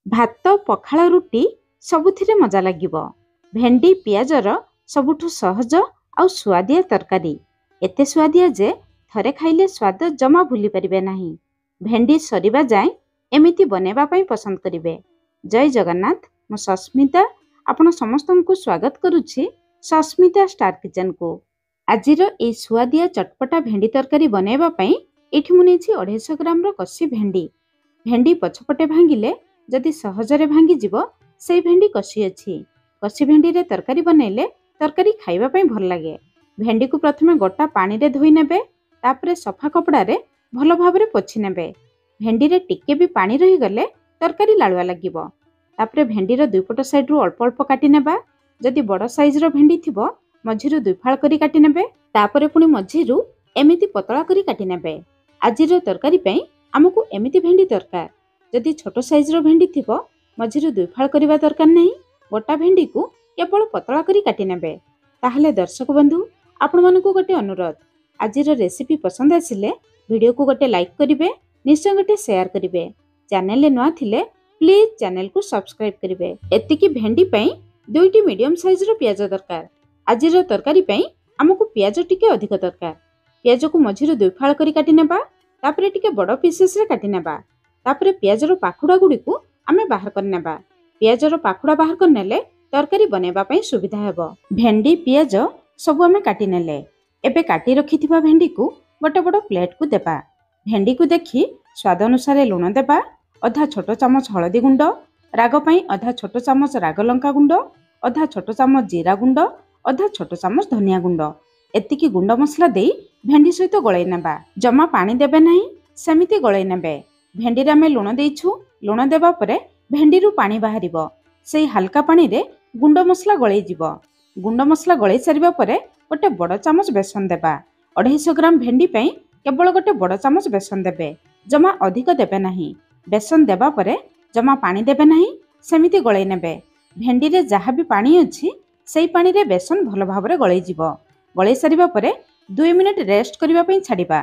भात पखाल रुटी सबुथिरे मजा लागिबो। भेंडी पियाजर सबुठु सहज आउ स्वादिया तरकारी। एते स्वादिया जे थरे खाइले स्वाद जमा भूली परिबे नाही। भेंडी सरिबा जाए एमिति बनेबा पई पसंद करिवे। जय जगन्नाथ। मो सस्मिता आपण समस्तंकु स्वागत करुछि सस्मिता स्टार किचन को। आजिर ए स्वादिया चटपटा भेंडी तरकारी बनेबा पई एठी मु नेछि 250 ग्राम रो कसी भेंडी। भेंडी पछपटे भांगिले जदि सहजरे भांगी जीवो सेई भेंडी कसी अछि। कसी भेंडी रे तरकारी बनेले तरकारी खाइबा पई भल लागे। भेंडी को प्रथमे गोटा पानी रे धोई नेबे, तापरे सफा कपड़ा रे भल भाबरे पोछि नेबे। भेंडी रे टिके भी पानी रही गले तरकारी लालुआ लागिबो। तापरे भेंडी रो दुई पट साइड रु अल्प अल्प काटी नेबा। जदि बड़ साइज रो भेंडी थिबो मझिरु दुई फाळ करी काटी नेबे। तापरे पुनी मझिरु एमिति पतला करी काटी नेबे। आजिर तरकारी पई हमकु एमिति भेंडी दरकार। जदि छोट साइज रो भेंडी थिबो मझिरु दुई फाळ करिबा दरकार नहीं। गोटा भेंडी को केवल पतला करी काटी नेबे। ताहले दर्शक बंधु आपण मानकु गोटे अनुरोध, आजिर रेसिपी पसंद आसिले वीडियो को गोटे लाइक करिवे, निश्चय गोटे शेयर करिवे। चैनल ले नुआ थिले प्लीज चैनल को सब्सक्राइब करिवे। एतिकी भेंडी पई दुईटी मीडियम साइज रो प्याज दरकार। आजिर तरकारी पई हमकु प्याज टिके अधिक दरकार। प्याज को मझिरु दुई फाळ करी काटी नेबा, तापरे टिके बड़ पीसेस रे काटी नेबा। तापरे प्याज रो पाखुडा गुडी को आमे बाहर कर नेबा। प्याज रो पाखुडा बाहर कर नेले तरकारी बनेबा पई सुविधा हेबो। भेंडी पियाज सब आमे काटी नेले। एबे काटी रखिथिबा भेंडी को गोटे बड़ प्लेट को देबा। भेंडी को देखि स्वाद अनुसार लुण देबा। आधा छोट चामच हळदी गुंड, राग पई आधा छोट चामच राग लंका गुंड, आधा छोट चामच जीरा गुंड, आधा छोट चामच धनिया गुंड। एतिकी गुंड मसला देई भेंडी सहित गळै नेबा। जमा पानी देबे नाही, सेमिति गळै नेबे। भेंडी रे आमे लुण देइछु। लुण देबा परे भेंडी रु पानी बाहरिबो। सेई हल्का पानी रे गुंड मसला गळै जिवो। गुंड मसला गळै सारिबा परे गोटे बड़ चामच बेसन देबा। 250 ग्राम भेंडी पई केवल गोटे बड़ चामच बेसन देबे, जमा अधिक देबे नाही। बेसन देबा परे जमा पानी देबे नाही, सेमिति गळै नेबे। भेंडी रे जहा भी पानी अछि सेई पानी रे बेसन भल भाबरे गळै जिवो। गळै सारिबा परे 2 मिनिट रेस्ट करिबा पई छाडिबा,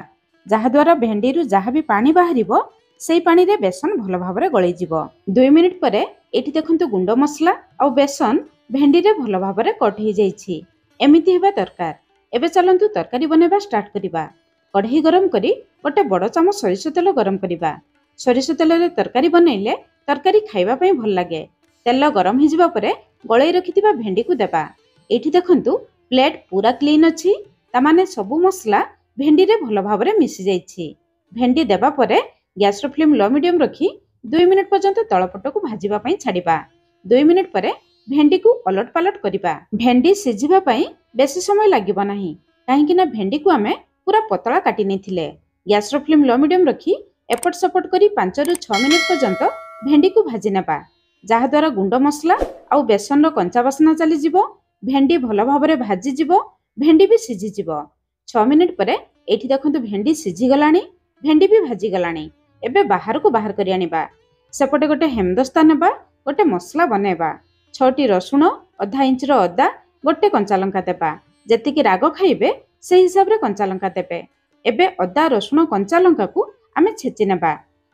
जहा द्वारा भेंडी रु जहा भी पानी बाहरिबो सेई पानी रे बेसन भल भाबरे गळै जिवो। 2 मिनिट परे एठी देखंतु गुंड मसला आ बेसन भेंडी रे भल भाबरे कट हो जाइछि। एमिति हेबा दरकार। एबे चलंतु तरकारी बनेबा स्टार्ट करिबा। कढ़ई गरम करी गोटे बड़ चामच सरिष तेल गरम करिबा। सरिष तेल रे तरकारी बनैले तरकारी खाइबा पई भल लागे। तेल गरम हो जिबा परे गळै रखिथिबा भेंडी को देबा। एठी देखंतु प्लेट पूरा क्लीन अछि, ता माने सबु मसला भेंडी रे भल भाबरे मिसि जाइछि। भेंडी देबा परे गैस रो फ्लेम लो मीडियम रखी 2 मिनिट पर्यंत तळपट को भाजिबा पई छाडिबा। 2 मिनिट परे भेंडी को अलट पालट करिबा। भेंडी सिझिबा पई बेसी समय लागिबो नाही, काहेकि ना भेंडी को आमे पूरा पतला काटी नेथिले। गैस रो फ्लेम लो मीडियम रखी एपट सपट करी 5 रु 6 मिनिट पर्यंत भेंडी को भाजी नेबा, जहा द्वारा गुंड मसला आ बेसन रो कंचा बासना चली जिवो। भेंडी भल भाबरे भाजी जिवो, भेंडी भी सिझी जिवो। 6 मिनिट परे एठी देखंतु भेंडी सिझी गलाणी, भेंडी भी भाजी गलाणी। एबे बाहर को बाहर करी आनिबा। सेपटे गोटे हेमदस्ता नेबा, गोटे मसला बनेबा। 6टी रसुण, आधा इंच रो अदा, गोटे कंचा लंका देबा। जेतिकी राग खाइबे से हिसाब रे कंचा लंका देबे। एबे अदा रसुण कंचा लंका को आमे छेची नेबा।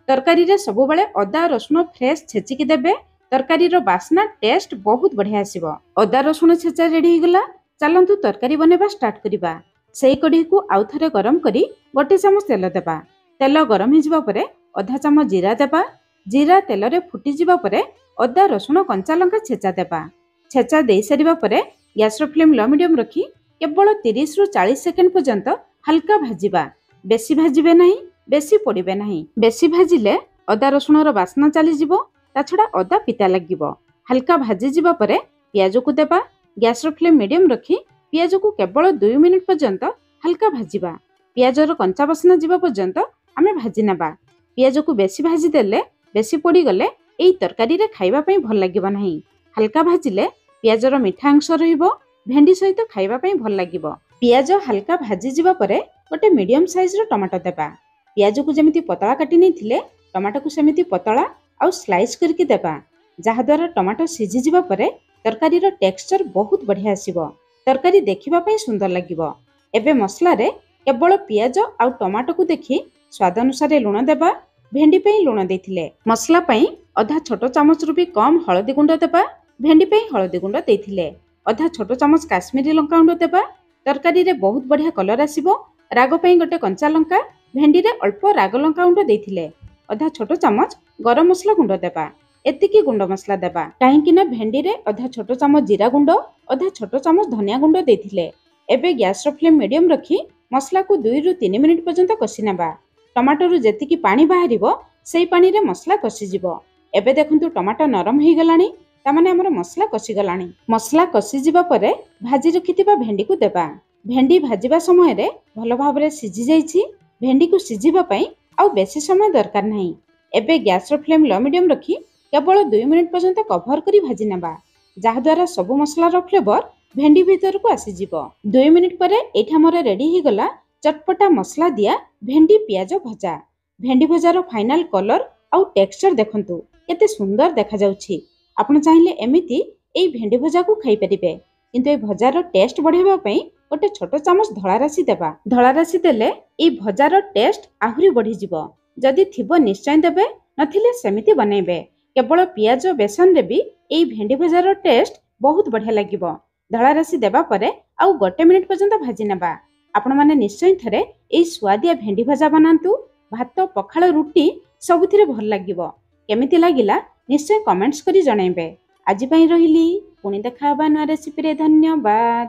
तरकारी रे सब बेले अदा रसुण फ्रेश छेचिकी देबे। तरकारी रो बास्ना टेस्ट बहुत बढ़िया आसीबो। अदा रसुण छेचा रेडी हो गला। चलंतु तरकारी बनेबा स्टार्ट करिबा। सेई कढ़ी को आउ थरे गरम करी गोटे चामच तेल देबा। तेल गरम हो जिबा परे आधा चामच जीरा देबा। जीरा तेल रे फुटी जिबा परे अदा रसुण कंचा लंका छेचा देबा। छेचा देई सारिबा परे गैस रो फ्लेम लो मीडियम रखी केवल 30 रु 40 सेकेंड पर्यंत हल्का भाजिबा। बेसी भाजिबे नाही, बेसी पोड़िबे नाही। बेसी भाजिले अदा रसुण रो बास्ना चली जिवो, ता छडा अदा पिता लागिबो। हल्का भाजी जिबा परे प्याज को देबा। गैस रो फ्लेम मीडियम रखी प्याज को केवल 2 मिनिट पर्यंत हल्का भाजिबा। प्याज रो कंचा बास्ना जिबा पर्यंत आमे भाजी नेबा। प्याज को बेसी भाजी देले बेसी पोड़ी गले एई तरकारी रे खाइबा पई भल लागिबो नाही। हल्का भाजिले प्याज रो मीठा अंश रहिबो, भेंडी सहित खाइबा पई भल लागिबो। प्याज हल्का भाजी जिबा परे गोटे मीडियम साइज रो टमाटो देबा। प्याज को जेमिति पतला काटी नेथिले टमाटो को सेमिति पतला आउ स्लाइस करके देबा, जहा द्वारा टमाटो सिझी जिबा परे तरकारी रो टेक्सचर बहुत बढ़िया आसीबो। तरकारी देखिबा पई सुंदर लागिबो। एबे मसला रे केवल प्याज आउ टमाटो को देखि स्वाद अनुसार लुण देबा। भेंडी पई लुण देथिले। मसला पई ଅଧା ଛୋଟ ଚାମଚରୁ ବି କମ୍ ହଳଦୀ ଗୁଣ୍ଡ ଦେବା। ଭେଣ୍ଡି ପାଇଁ ହଳଦୀ ଗୁଣ୍ଡ ଦେଇଥିଲେ। ଅଧା ଛୋଟ ଚାମଚ କାଶ୍ମୀରୀ ଲଙ୍କା ଗୁଣ୍ଡ ଦେବା। ତରକାରୀରେ ବହୁତ ବଢ଼ିଆ କଲର ଆସିବ। ରାଗ ପାଇଁ ଗୋଟେ କଞ୍ଚା ଲଙ୍କା, ଭେଣ୍ଡିରେ ଅଳ୍ପ ରାଗ ଲଙ୍କା ଗୁଣ୍ଡ ଦେଇଥିଲେ। ଅଧା ଛୋଟ ଚାମଚ ଗରମ ମସଲା ଗୁଣ୍ଡ ଦେବା। ଏତିକି ଗୁଣ୍ଡ ମସଲା ଦେବା କାହିଁକି ନା ଭେଣ୍ଡିରେ ଅଧା ଛୋଟ ଚାମଚ ଜିରା ଗୁଣ୍ଡ, ଅଧା ଛୋଟ ଚାମଚ ଧନିଆ ଗୁଣ୍ଡ ଦେଇଥିଲେ। ଏବେ ଗ୍ୟାସର ଫ୍ଲେମ୍ ମିଡିୟମ ରଖି ମସଲାକୁ 2 ରୁ 3 ମିନିଟ୍ ପର୍ଯ୍ୟନ୍ତ କଷି ନେବା। ଟମାଟୋରୁ ଯେତିକି ପାଣି ବାହାରିବ ସେଇ ପାଣିରେ ମସଲା କଷିଯିବ। ଏବେ ଦେଖନ୍ତୁ ଟମାଟୋ ନରମ ହେଇଗଲାଣି, ତାମାନେ ଆମର ମସଲା କଷିଗଲାଣି। ମସଲା କଷିଯିବା ପରେ ଭାଜି ରଖିଥିବା ଭେଣ୍ଡିକୁ ଦେବା। ଭେଣ୍ଡି ଭାଜିବା ସମୟରେ ଭଲ ଭାବରେ ସିଝି ଯାଇଛି। ଭେଣ୍ଡିକୁ ସିଝିବା ପାଇଁ ଆଉ ବେଶୀ ସମୟ ଦରକାର ନାହିଁ। ଏବେ ଗ୍ୟାସର ଫ୍ଲେମ୍ ଲୋ ମିଡିୟମ ରଖି କେବଳ 2 ମିନିଟ୍ ପର୍ଯ୍ୟନ୍ତ କଭର କରି ଭାଜି ନେବା, ଯାହାଦ୍ୱାରା ସବୁ ମସଲାର ଫ୍ଲେଭର ଭେଣ୍ଡି ଭିତରକୁ ଆସିଯିବ। 2 ମିନିଟ୍ ପରେ ଏଇଠି ଆମର ରେଡି ହେଇଗଲା ଚଟପଟା ମସଲା ଦିଆ ଭେଣ୍ଡି ପିଆଜ ଭଜା। ଭେଣ୍ଡି ଭଜାର ଫାଇନାଲ କଲର ଆଉ ଟେକ୍ସଚର ଦେଖନ୍ତୁ କେତେ ସୁନ୍ଦର ଦେଖାଯାଉଛି। ଆପଣ ଚାହିଁଲେ ଏମିତି ଏଇ ଭେଣ୍ଡି ଭଜାକୁ ଖାଇପାରିବେ, କିନ୍ତୁ এই ଭଜାର ଟେଷ୍ଟ ବଢ଼ାଇବା ପାଇଁ ଗୋଟେ ଛୋଟ ଚାମଚ ଧଳା ରାଶି ଦେବା। ଧଳା ରାଶି ଦେଲେ এই ଭଜାର ଟେଷ୍ଟ ଆହୁରି ବଢ଼ିଯିବ। ଯଦି ଥିବ ନିଶ୍ଚୟ ଦେବେ, ନଥିଲେ ସେମିତି ବନେଇବେ। କେବଳ ପିଆଜ ବେସନରେ ବି এই ଭେଣ୍ଡି ଭଜାର ଟେଷ୍ଟ ବହୁତ ବଢ଼ିଆ ଲାଗିବ। ଧଳା ରାଶି ଦେବା ପରେ ଆଉ 1 ମିନିଟ୍ ପର୍ଯ୍ୟନ୍ତ ଭାଜି ନେବା। ଆପଣମାନେ ନିଶ୍ଚୟ ଥରେ এই ସୁଆଦିଆ ଭେଣ୍ଡି ଭଜା ବନାନ୍ତୁ। ଭାତ, ପଖାଳ, ରୁଟି ସବୁଥିରେ ଭଲ ଲାଗିବ। କେମିତି ଲାଗିଲା ନିଶ୍ଚୟ କମେଣ୍ଟସ୍ କରି ଜଣାଇବେ। ଆଜି ପାଇଁ ରହିଲି, ପୁଣି ଦେଖା ହେବା ନୂଆ ରେସିପିରେ। ଧନ୍ୟବାଦ।